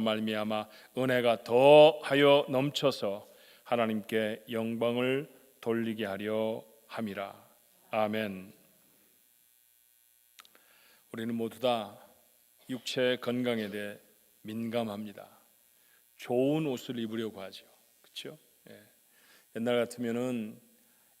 말미암아 은혜가 더하여 넘쳐서 하나님께 영광을 돌리게 하려 함이라. 아멘. 우리는 모두 다 육체의 건강에 대해 민감합니다. 좋은 옷을 입으려고 하죠. 그렇죠? 옛날 같으면은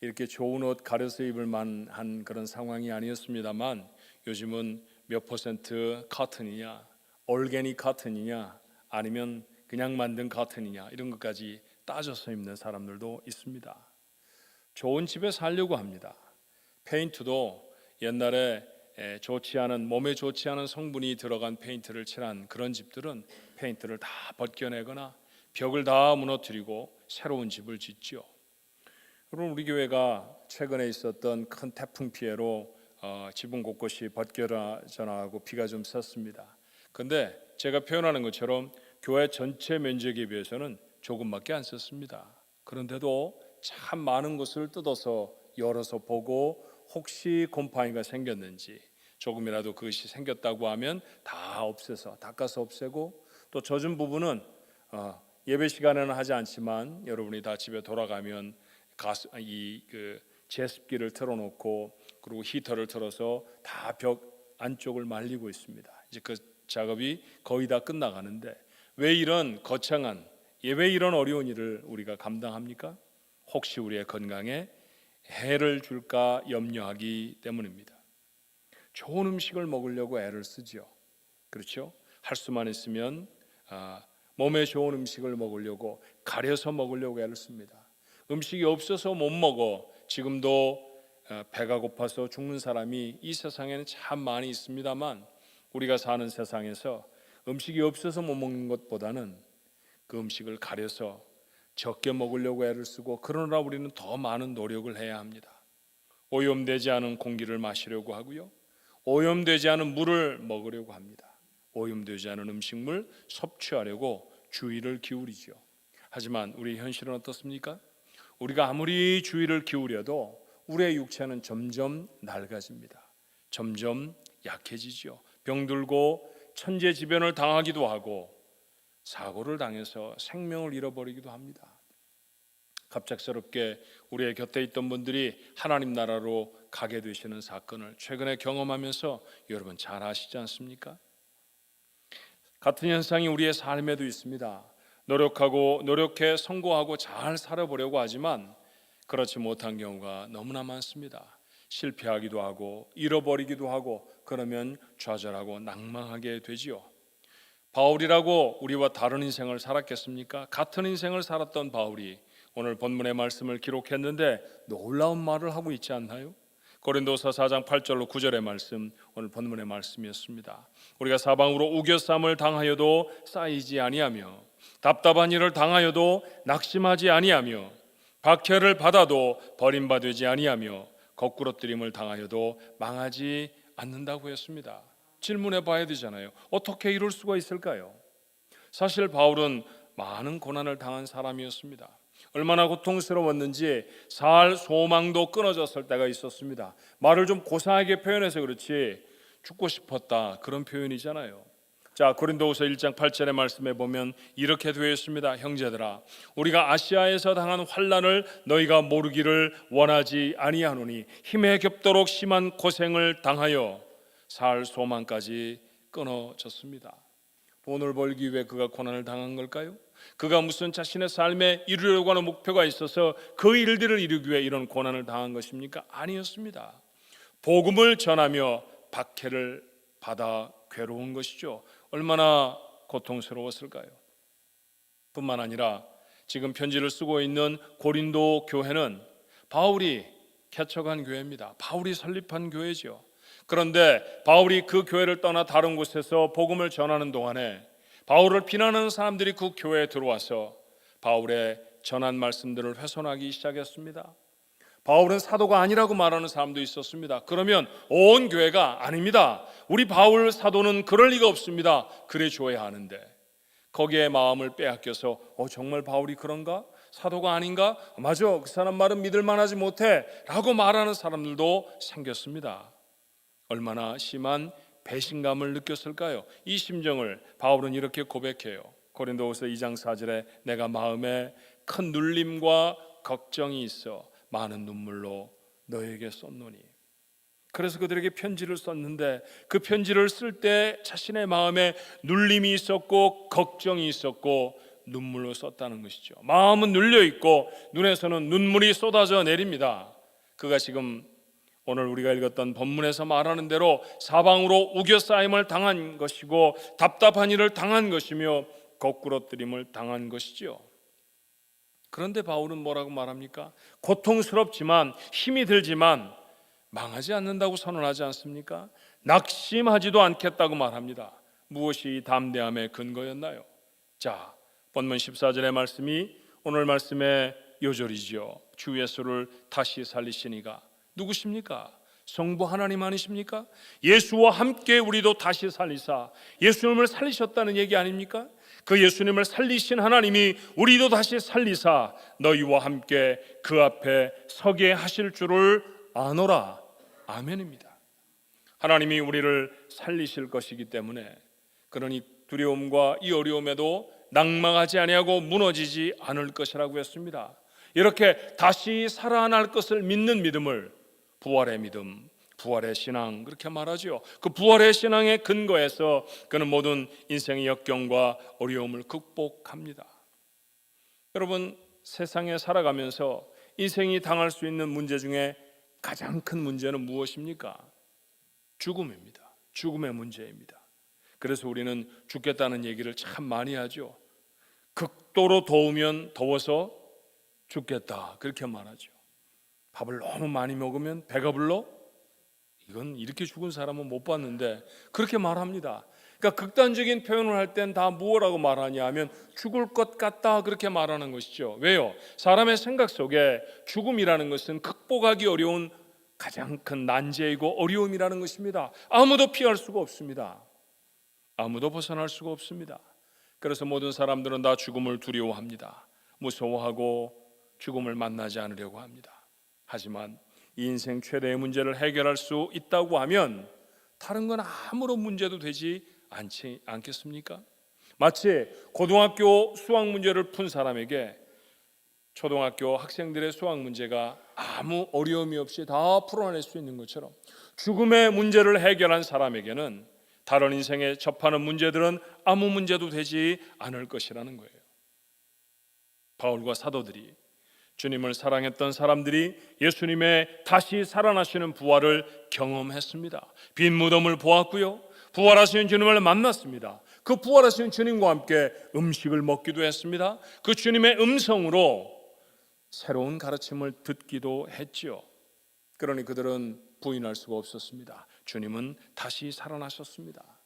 이렇게 좋은 옷 가려서 입을 만한 그런 상황이 아니었습니다만 요즘은 몇 퍼센트 카튼이냐, 올게닉 카튼이냐, 아니면 그냥 만든 카튼이냐, 이런 것까지 따져서 입는 사람들도 있습니다. 좋은 집에 살려고 합니다. 페인트도 옛날에 몸에 좋지 않은 성분이 들어간 페인트를 칠한 그런 집들은 페인트를 다 벗겨내거나 벽을 다 무너뜨리고 새로운 집을 짓죠. 그럼 우리 교회가 최근에 있었던 큰 태풍 피해로 지붕 곳곳이 벗겨져나가고 비가 좀 쐈습니다. 그런데 제가 표현하는 것처럼 교회 전체 면적에 비해서는 조금밖에 안 썼습니다. 그런데도 참 많은 것을 뜯어서 열어서 보고 혹시 곰팡이가 생겼는지, 조금이라도 그것이 생겼다고 하면 다 없애서 닦아서 없애고, 또 젖은 부분은 예배 시간에는 하지 않지만 여러분이 다 집에 돌아가면 제습기를 틀어놓고 그리고 히터를 틀어서 다 벽 안쪽을 말리고 있습니다. 이제 그 작업이 거의 다 끝나가는데 왜 이런 거창한 왜 이런 어려운 일을 우리가 감당합니까? 혹시 우리의 건강에 해를 줄까 염려하기 때문입니다. 좋은 음식을 먹으려고 애를 쓰죠. 그렇죠? 할 수만 있으면 몸에 좋은 음식을 먹으려고 가려서 먹으려고 애를 씁니다. 음식이 없어서 못 먹어. 지금도 배가 고파서 죽는 사람이 이 세상에는 참 많이 있습니다만, 우리가 사는 세상에서 음식이 없어서 못 먹는 것보다는 그 음식을 가려서 적게 먹으려고 애를 쓰고, 그러나 우리는 더 많은 노력을 해야 합니다. 오염되지 않은 공기를 마시려고 하고요, 오염되지 않은 물을 먹으려고 합니다. 오염되지 않은 음식물 섭취하려고 주의를 기울이죠. 하지만 우리 현실은 어떻습니까? 우리가 아무리 주의를 기울여도 우리의 육체는 점점 낡아집니다. 점점 약해지죠. 병들고 천재지변을 당하기도 하고 사고를 당해서 생명을 잃어버리기도 합니다. 갑작스럽게 우리의 곁에 있던 분들이 하나님 나라로 가게 되시는 사건을 최근에 경험하면서 여러분 잘 아시지 않습니까? 같은 현상이 우리의 삶에도 있습니다. 노력해 성공하고 잘 살아보려고 하지만 그렇지 못한 경우가 너무나 많습니다. 실패하기도 하고 잃어버리기도 하고, 그러면 좌절하고 낭망하게 되지요. 바울이라고 우리와 다른 인생을 살았겠습니까? 같은 인생을 살았던 바울이 오늘 본문의 말씀을 기록했는데 놀라운 말을 하고 있지 않나요? 고린도서 4장 8절로 9절의 말씀, 오늘 본문의 말씀이었습니다. 우리가 사방으로 우겨쌈을 당하여도 쌓이지 아니하며 답답한 일을 당하여도 낙심하지 아니하며 박해를 받아도 버림받지 아니하며 거꾸러뜨림을 당하여도 망하지 않는다고 했습니다. 질문해 봐야 되잖아요. 어떻게 이럴 수가 있을까요? 사실 바울은 많은 고난을 당한 사람이었습니다. 얼마나 고통스러웠는지 살 소망도 끊어졌을 때가 있었습니다. 말을 좀 고상하게 표현해서 그렇지 죽고 싶었다, 그런 표현이잖아요. 자, 고린도후서 1장 8절의 말씀에 보면 이렇게 되어 있습니다. 형제들아, 우리가 아시아에서 당한 환난을 너희가 모르기를 원하지 아니하노니 힘에 겹도록 심한 고생을 당하여 살 소망까지 끊어졌습니다. 돈을 벌기 위해 그가 고난을 당한 걸까요? 그가 무슨 자신의 삶에 이루려고 하는 목표가 있어서 그 일들을 이루기 위해 이런 고난을 당한 것입니까? 아니었습니다. 복음을 전하며 박해를 받아 괴로운 것이죠. 얼마나 고통스러웠을까요? 뿐만 아니라 지금 편지를 쓰고 있는 고린도 교회는 바울이 개척한 교회입니다. 바울이 설립한 교회죠. 그런데 바울이 그 교회를 떠나 다른 곳에서 복음을 전하는 동안에 바울을 비난하는 사람들이 그 교회에 들어와서 바울의 전한 말씀들을 훼손하기 시작했습니다. 바울은 사도가 아니라고 말하는 사람도 있었습니다. 그러면 온 교회가 아닙니다, 우리 바울 사도는 그럴 리가 없습니다, 그래 줘야 하는데, 거기에 마음을 빼앗겨서 정말 바울이 그런가? 사도가 아닌가? 맞아, 그 사람 말은 믿을 만하지 못해 라고 말하는 사람들도 생겼습니다. 얼마나 심한 배신감을 느꼈을까요? 이 심정을 바울은 이렇게 고백해요. 고린도후서 2장 4절에 내가 마음에 큰 눌림과 걱정이 있어 많은 눈물로 너에게 썼노니. 그래서 그들에게 편지를 썼는데 그 편지를 쓸 때 자신의 마음에 눌림이 있었고 걱정이 있었고 눈물로 썼다는 것이죠. 마음은 눌려 있고 눈에서는 눈물이 쏟아져 내립니다. 그가 지금 오늘 우리가 읽었던 본문에서 말하는 대로 사방으로 우겨싸임을 당한 것이고 답답한 일을 당한 것이며 거꾸러뜨림을 당한 것이죠. 그런데 바울은 뭐라고 말합니까? 고통스럽지만 힘이 들지만 망하지 않는다고 선언하지 않습니까? 낙심하지도 않겠다고 말합니다. 무엇이 담대함의 근거였나요? 자, 본문 14절의 말씀이 오늘 말씀의 요절이죠. 주 예수를 다시 살리시니가 누구십니까? 성부 하나님 아니십니까? 예수와 함께 우리도 다시 살리사 예수님을 살리셨다는 얘기 아닙니까? 그 예수님을 살리신 하나님이 우리도 다시 살리사 너희와 함께 그 앞에 서게 하실 줄을 아노라. 아멘입니다. 하나님이 우리를 살리실 것이기 때문에 그러니 두려움과 이 어려움에도 낭망하지 아니하고 무너지지 않을 것이라고 했습니다. 이렇게 다시 살아날 것을 믿는 믿음을 부활의 믿음, 부활의 신앙 그렇게 말하죠. 그 부활의 신앙의 근거에서 그는 모든 인생의 역경과 어려움을 극복합니다. 여러분, 세상에 살아가면서 인생이 당할 수 있는 문제 중에 가장 큰 문제는 무엇입니까? 죽음입니다. 죽음의 문제입니다. 그래서 우리는 죽겠다는 얘기를 참 많이 하죠. 극도로 더우면 더워서 죽겠다 그렇게 말하죠. 밥을 너무 많이 먹으면 배가 불러? 이건 이렇게 죽은 사람은 못 봤는데 그렇게 말합니다. 그러니까 극단적인 표현을 할 땐 다 뭐라고 말하냐 하면 죽을 것 같다 그렇게 말하는 것이죠. 왜요? 사람의 생각 속에 죽음이라는 것은 극복하기 어려운 가장 큰 난제이고 어려움이라는 것입니다. 아무도 피할 수가 없습니다. 아무도 벗어날 수가 없습니다. 그래서 모든 사람들은 다 죽음을 두려워합니다. 무서워하고 죽음을 만나지 않으려고 합니다. 하지만 이 인생 최대의 문제를 해결할 수 있다고 하면 다른 건 아무런 문제도 되지 않겠습니까? 마치 고등학교 수학 문제를 푼 사람에게 초등학교 학생들의 수학 문제가 아무 어려움이 없이 다 풀어낼 수 있는 것처럼 죽음의 문제를 해결한 사람에게는 다른 인생에 접하는 문제들은 아무 문제도 되지 않을 것이라는 거예요. 바울과 사도들이 주님을 사랑했던 사람들이 예수님의 다시 살아나시는 부활을 경험했습니다. 빈 무덤을 보았고요, 부활하신 주님을 만났습니다. 그 부활하신 주님과 함께 음식을 먹기도 했습니다. 그 주님의 음성으로 새로운 가르침을 듣기도 했죠. 그러니 그들은 부인할 수가 없었습니다. 주님은 다시 살아나셨습니다.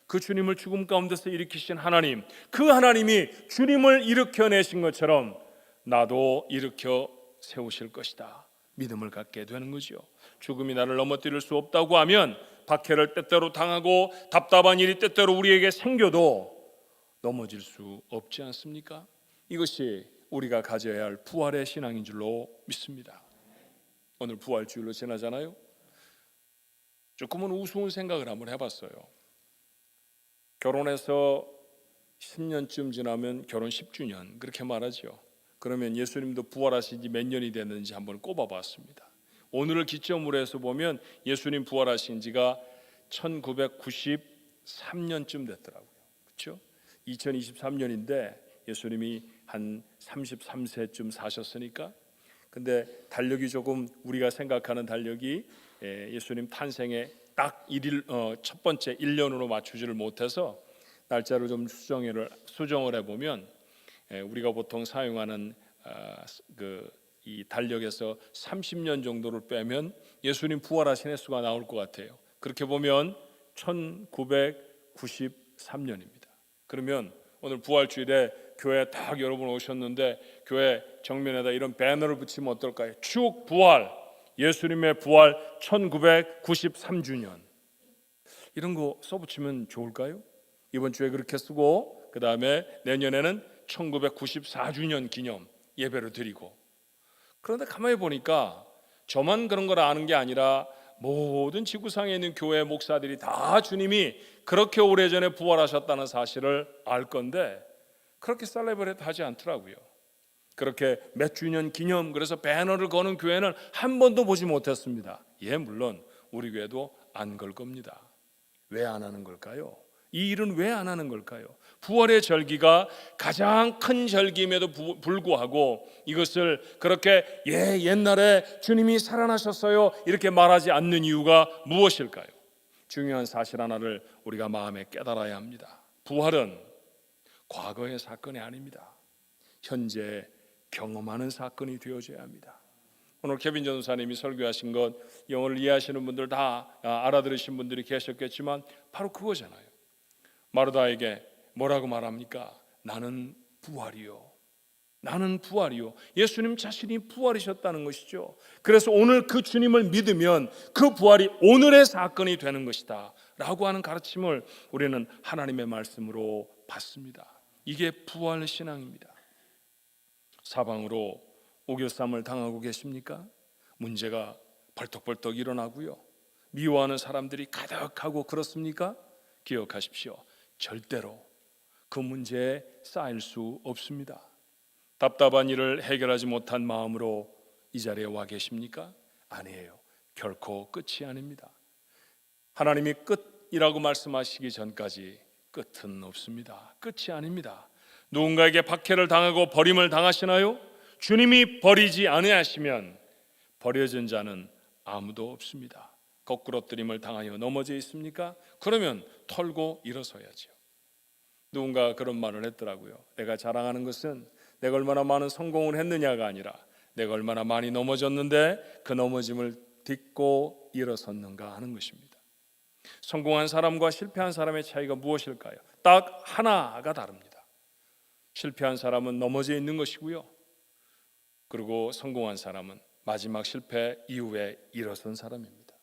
그 주님을 죽음 가운데서 일으키신 하나님, 그 하나님이 주님을 일으켜내신 것처럼 나도 일으켜 세우실 것이다 믿음을 갖게 되는 거죠. 죽음이 나를 넘어뜨릴 수 없다고 하면 박해를 때때로 당하고 답답한 일이 때때로 우리에게 생겨도 넘어질 수 없지 않습니까? 이것이 우리가 가져야 할 부활의 신앙인 줄로 믿습니다. 오늘 부활주일로 지나잖아요. 조금은 우스운 생각을 한번 해봤어요. 결혼해서 10년쯤 지나면 결혼 10주년 그렇게 말하죠. 그러면 예수님도 부활하신 지 몇 년이 됐는지 한번 꼽아봤습니다. 오늘을 기점으로 해서 보면 예수님 부활하신 지가 1993년쯤 됐더라고요. 그렇죠? 2023년인데 예수님이 한 33세쯤 사셨으니까, 근데 달력이 조금 우리가 생각하는 달력이 예수님 탄생에 딱 첫 번째 1년으로 맞추지를 못해서 날짜를 좀 수정을 해보면 우리가 보통 사용하는 이 달력에서 30년 정도를 빼면 예수님 부활하신 횟수가 나올 것 같아요. 그렇게 보면 1993년입니다. 그러면 오늘 부활주일에 교회에 딱 여러분 오셨는데 교회 정면에다 이런 배너를 붙이면 어떨까요? 축 부활, 예수님의 부활 1993주년 이런 거 써붙이면 좋을까요? 이번 주에 그렇게 쓰고 그 다음에 내년에는 1994주년 기념 예배를 드리고. 그런데 가만히 보니까 저만 그런 걸 아는 게 아니라 모든 지구상에 있는 교회 목사들이 다 주님이 그렇게 오래전에 부활하셨다는 사실을 알 건데 그렇게 셀레브레이트 하지 않더라고요. 그렇게 몇 주년 기념 그래서 배너를 거는 교회는 한 번도 보지 못했습니다. 예, 물론 우리 교회도 안 걸 겁니다. 왜 안 하는 걸까요? 이 일은 왜 안 하는 걸까요? 부활의 절기가 가장 큰 절기임에도 불구하고 이것을 그렇게 옛날에 주님이 살아나셨어요 이렇게 말하지 않는 이유가 무엇일까요? 중요한 사실 하나를 우리가 마음에 깨달아야 합니다. 부활은 과거의 사건이 아닙니다. 현재 경험하는 사건이 되어져야 합니다. 오늘 케빈 전사님이 설교하신 것 영어를 이해하시는 분들 다 알아들으신 분들이 계셨겠지만 바로 그거잖아요. 마르다에게 뭐라고 말합니까? 나는 부활이요. 나는 부활이요. 예수님 자신이 부활이셨다는 것이죠. 그래서 오늘 그 주님을 믿으면 그 부활이 오늘의 사건이 되는 것이다 라고 하는 가르침을 우리는 하나님의 말씀으로 받습니다. 이게 부활 신앙입니다. 사방으로 오교쌈을 당하고 계십니까? 문제가 벌떡벌떡 일어나고요. 미워하는 사람들이 가득하고 그렇습니까? 기억하십시오. 절대로 그 문제에 쌓일 수 없습니다. 답답한 일을 해결하지 못한 마음으로 이 자리에 와 계십니까? 아니에요. 결코 끝이 아닙니다. 하나님이 끝이라고 말씀하시기 전까지 끝은 없습니다. 끝이 아닙니다. 누군가에게 박해를 당하고 버림을 당하시나요? 주님이 버리지 아니하시면 버려진 자는 아무도 없습니다. 거꾸러뜨림을 당하여 넘어져 있습니까? 그러면 털고 일어서야죠. 누군가 그런 말을 했더라고요. 내가 자랑하는 것은 내가 얼마나 많은 성공을 했느냐가 아니라 내가 얼마나 많이 넘어졌는데 그 넘어짐을 딛고 일어섰는가 하는 것입니다. 성공한 사람과 실패한 사람의 차이가 무엇일까요? 딱 하나가 다릅니다. 실패한 사람은 넘어져 있는 것이고요. 그리고 성공한 사람은 마지막 실패 이후에 일어선 사람입니다.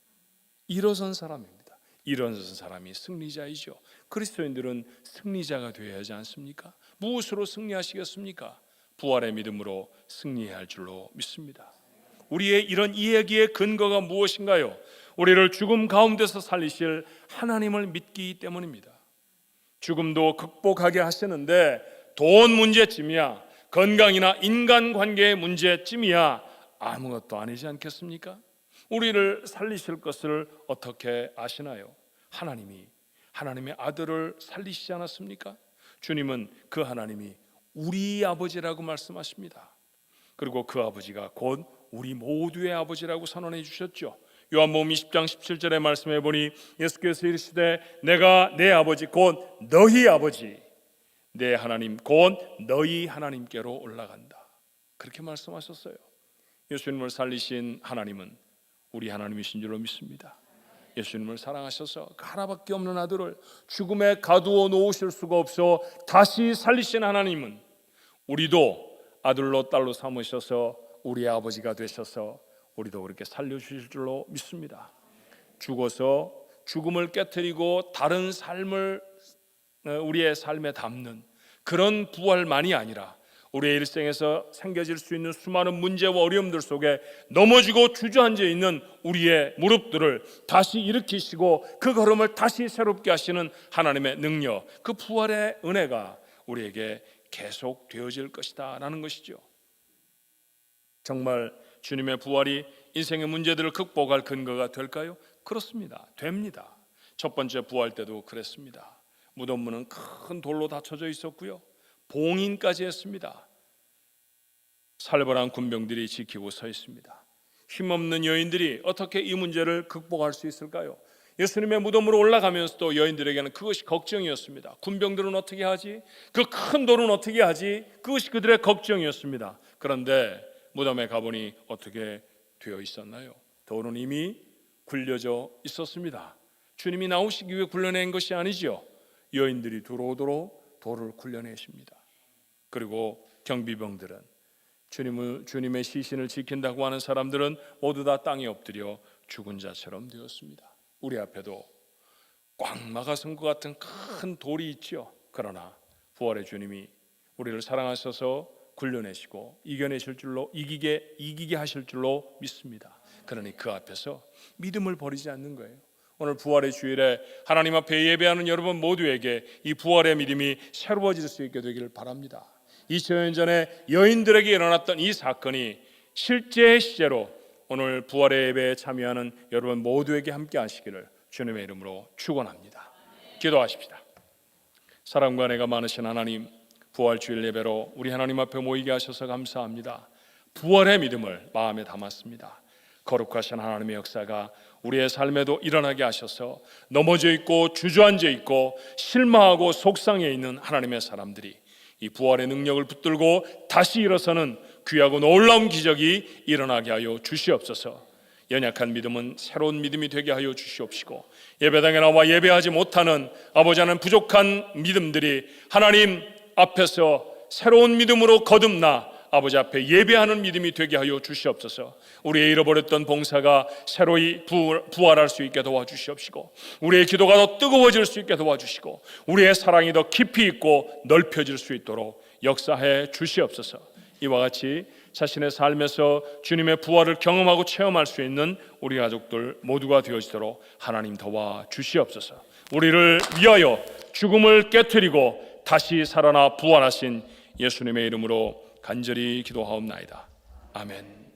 일어선 사람입니다. 일어선 사람이 승리자이죠. 그리스도인들은 승리자가 되어야 하지 않습니까? 무엇으로 승리하시겠습니까? 부활의 믿음으로 승리해야 할 줄로 믿습니다. 우리의 이런 이야기의 근거가 무엇인가요? 우리를 죽음 가운데서 살리실 하나님을 믿기 때문입니다. 죽음도 극복하게 하시는데 돈 문제쯤이야, 건강이나 인간관계의 문제쯤이야 아무것도 아니지 않겠습니까? 우리를 살리실 것을 어떻게 아시나요? 하나님의 아들을 살리시지 않았습니까? 주님은 그 하나님이 우리 아버지라고 말씀하십니다. 그리고 그 아버지가 곧 우리 모두의 아버지라고 선언해 주셨죠. 요한복음 20장 17절의 말씀해 보니 예수께서 이르시되 내가 내 아버지 곧 너희 아버지 내 하나님 곧 너희 하나님께로 올라간다. 그렇게 말씀하셨어요. 예수님을 살리신 하나님은 우리 하나님이신 줄로 믿습니다. 예수님을 사랑하셔서 그 하나밖에 없는 아들을 죽음에 가두어 놓으실 수가 없어 다시 살리신 하나님은 우리도 아들로 딸로 삼으셔서 우리의 아버지가 되셔서 우리도 그렇게 살려주실 줄로 믿습니다. 죽어서 죽음을 깨트리고 다른 삶을 우리의 삶에 담는 그런 부활만이 아니라 우리의 일생에서 생겨질 수 있는 수많은 문제와 어려움들 속에 넘어지고 주저앉아 있는 우리의 무릎들을 다시 일으키시고 그 걸음을 다시 새롭게 하시는 하나님의 능력, 그 부활의 은혜가 우리에게 계속 되어질 것이다 라는 것이죠. 정말 주님의 부활이 인생의 문제들을 극복할 근거가 될까요? 그렇습니다. 됩니다. 첫 번째 부활 때도 그랬습니다. 무덤문은 큰 돌로 닫혀져 있었고요. 봉인까지 했습니다. 살벌한 군병들이 지키고 서 있습니다. 힘없는 여인들이 어떻게 이 문제를 극복할 수 있을까요? 예수님의 무덤으로 올라가면서도 여인들에게는 그것이 걱정이었습니다. 군병들은 어떻게 하지? 그 큰 돌은 어떻게 하지? 그것이 그들의 걱정이었습니다. 그런데 무덤에 가보니 어떻게 되어 있었나요? 돌은 이미 굴려져 있었습니다. 주님이 나오시기 위해 굴려낸 것이 아니죠. 여인들이 들어오도록 돌을 굴려내십니다. 그리고 경비병들은 주님의 시신을 지킨다고 하는 사람들은 모두 다 땅에 엎드려 죽은 자처럼 되었습니다. 우리 앞에도 꽉 막아선 것 같은 큰 돌이 있죠. 그러나 부활의 주님이 우리를 사랑하셔서 굴려내시고 이겨내실 줄로 이기게 하실 줄로 믿습니다. 그러니 그 앞에서 믿음을 버리지 않는 거예요. 오늘 부활의 주일에 하나님 앞에 예배하는 여러분 모두에게 이 부활의 믿음이 새로워질 수 있게 되기를 바랍니다. 2000년 전에 여인들에게 일어났던 이 사건이 실제 시제로 오늘 부활의 예배에 참여하는 여러분 모두에게 함께 하시기를 주님의 이름으로 축원합니다. 기도하십시다. 사랑과 은혜가 많으신 하나님, 부활 주일 예배로 우리 하나님 앞에 모이게 하셔서 감사합니다. 부활의 믿음을 마음에 담았습니다. 거룩하신 하나님의 역사가 우리의 삶에도 일어나게 하셔서 넘어져 있고 주저앉아 있고 실망하고 속상해 있는 하나님의 사람들이 이 부활의 능력을 붙들고 다시 일어서는 귀하고 놀라운 기적이 일어나게 하여 주시옵소서. 연약한 믿음은 새로운 믿음이 되게 하여 주시옵시고 예배당에 나와 예배하지 못하는 아버지 하나님 부족한 믿음들이 하나님 앞에서 새로운 믿음으로 거듭나 아버지 앞에 예배하는 믿음이 되게 하여 주시옵소서. 우리의 잃어버렸던 봉사가 새로이 부활할 수 있게 도와주시옵시고 우리의 기도가 더 뜨거워질 수 있게 도와주시고 우리의 사랑이 더 깊이 있고 넓혀질 수 있도록 역사해 주시옵소서. 이와 같이 자신의 삶에서 주님의 부활을 경험하고 체험할 수 있는 우리 가족들 모두가 되어지도록 하나님 도와주시옵소서. 우리를 위하여 죽음을 깨트리고 다시 살아나 부활하신 예수님의 이름으로 간절히 기도하옵나이다. 아멘.